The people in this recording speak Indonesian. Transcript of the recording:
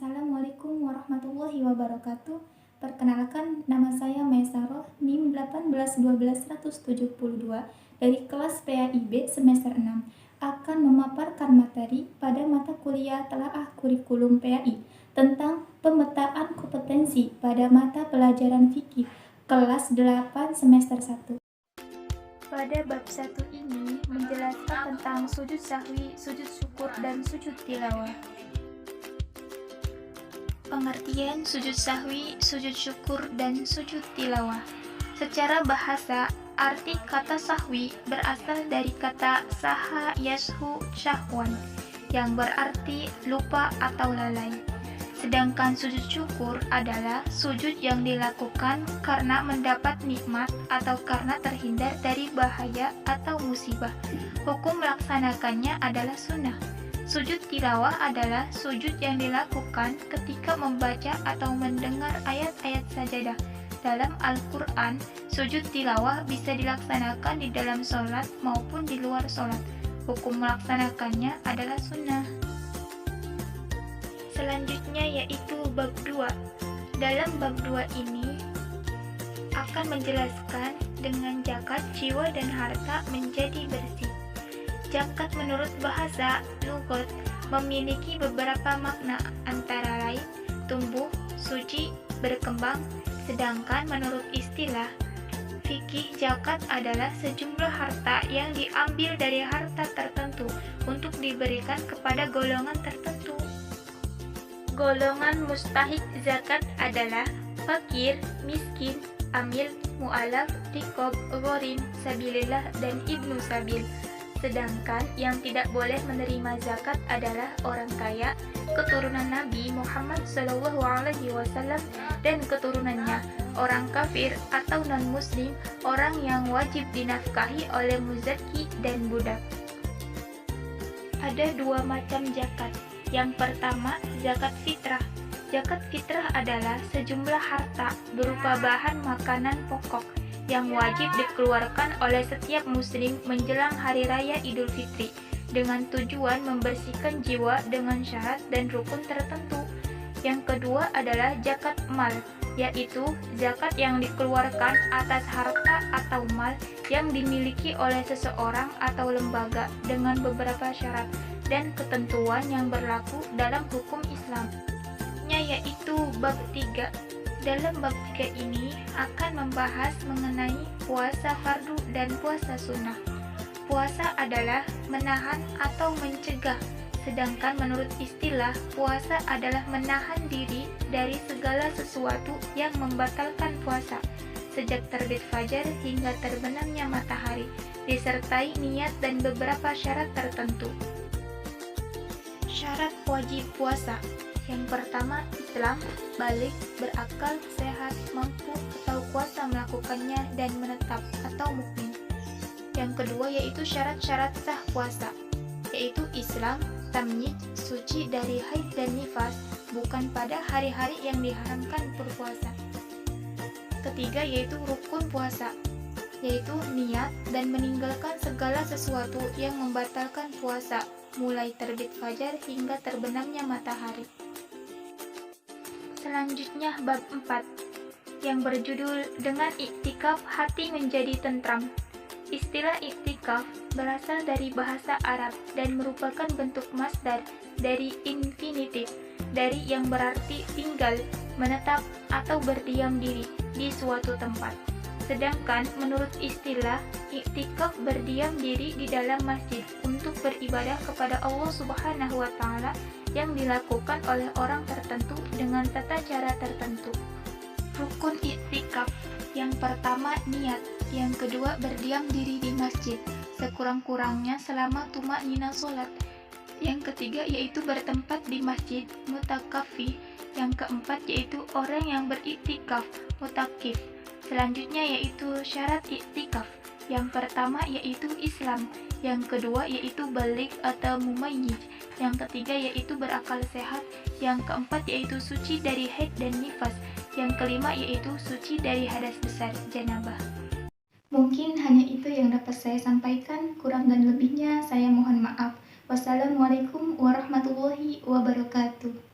Assalamualaikum warahmatullahi wabarakatuh. Perkenalkan, nama saya Maesaroh, NIM 1812172 dari kelas PAIB semester 6, akan memaparkan materi pada mata kuliah telaah kurikulum PAI tentang pemetaan kompetensi pada mata pelajaran fikih kelas 8 semester 1. Pada bab 1 ini menjelaskan tentang sujud sahwi, sujud syukur, dan sujud tilawah. Pengertian sujud sahwi, sujud syukur, dan sujud tilawah. Secara bahasa, arti kata sahwi berasal dari kata saha yashu syahwan, yang berarti lupa atau lalai. Sedangkan sujud syukur adalah sujud yang dilakukan karena mendapat nikmat atau karena terhindar dari bahaya atau musibah. Hukum melaksanakannya adalah sunnah. Sujud tilawah adalah sujud yang dilakukan ketika membaca atau mendengar ayat-ayat sajadah. Dalam Al-Quran, sujud tilawah bisa dilaksanakan di dalam sholat maupun di luar sholat. Hukum melaksanakannya adalah sunnah. Selanjutnya yaitu bab 2. Dalam bab 2 ini akan menjelaskan dengan zakat jiwa dan harta menjadi bersih. Zakat menurut bahasa lugat memiliki beberapa makna, antara lain tumbuh, suci, berkembang. Sedangkan menurut istilah fikih, zakat adalah sejumlah harta yang diambil dari harta tertentu untuk diberikan kepada golongan tertentu. Golongan mustahik zakat adalah fakir, miskin, amil, mu'alaf, riqab, ghorim, sabilillah, dan ibnu sabil. Sedangkan yang tidak boleh menerima zakat adalah orang kaya, keturunan Nabi Muhammad SAW dan keturunannya, orang kafir atau non-muslim, orang yang wajib dinafkahi oleh muzaki dan budak. Ada dua macam zakat. Yang pertama, zakat fitrah. Zakat fitrah adalah sejumlah harta berupa bahan makanan pokok yang wajib dikeluarkan oleh setiap muslim menjelang hari raya Idul Fitri dengan tujuan membersihkan jiwa dengan syarat dan rukun tertentu. Yang kedua adalah zakat mal, yaitu zakat yang dikeluarkan atas harta atau mal yang dimiliki oleh seseorang atau lembaga dengan beberapa syarat dan ketentuan yang berlaku dalam hukum Islam. Yaitu bab 3. Dalam bab 3 ini akan membahas mengenai puasa fardu dan puasa sunnah. Puasa adalah menahan atau mencegah, sedangkan menurut istilah puasa adalah menahan diri dari segala sesuatu yang membatalkan puasa, sejak terbit fajar hingga terbenamnya matahari, disertai niat dan beberapa syarat tertentu. Syarat wajib puasa. Yang pertama, Islam, balik, berakal, sehat, mampu atau kuasa melakukannya dan menetap atau mukmin. Yang kedua yaitu syarat-syarat sah puasa, yaitu Islam, tamyiz, suci dari haid dan nifas, bukan pada hari-hari yang diharamkan berpuasa. Ketiga yaitu rukun puasa, yaitu niat dan meninggalkan segala sesuatu yang membatalkan puasa, mulai terbit fajar hingga terbenamnya matahari. Selanjutnya bab 4 yang berjudul dengan iktikaf hati menjadi tentram. Istilah iktikaf berasal dari bahasa Arab dan merupakan bentuk masdar dari infinitif, dari yang berarti tinggal, menetap, atau berdiam diri di suatu tempat. Sedangkan menurut istilah, iktikaf berdiam diri di dalam masjid untuk beribadah kepada Allah Subhanahu wa Ta'ala yang dilakukan oleh orang tertentu dengan tata cara tertentu. Rukun iktikaf. Yang pertama niat, yang kedua berdiam diri di masjid sekurang-kurangnya selama tumaknina sholat. Yang ketiga yaitu bertempat di masjid mutakafi. Yang keempat yaitu orang yang beriktikaf mutakif. Selanjutnya yaitu syarat iktikaf. Yang pertama yaitu Islam, yang kedua yaitu balik atau mumayyiz, yang ketiga yaitu berakal sehat, yang keempat yaitu suci dari haid dan nifas, yang kelima yaitu suci dari hadas besar janabah. Mungkin hanya itu yang dapat saya sampaikan, kurang dan lebihnya saya mohon maaf. Wassalamualaikum warahmatullahi wabarakatuh.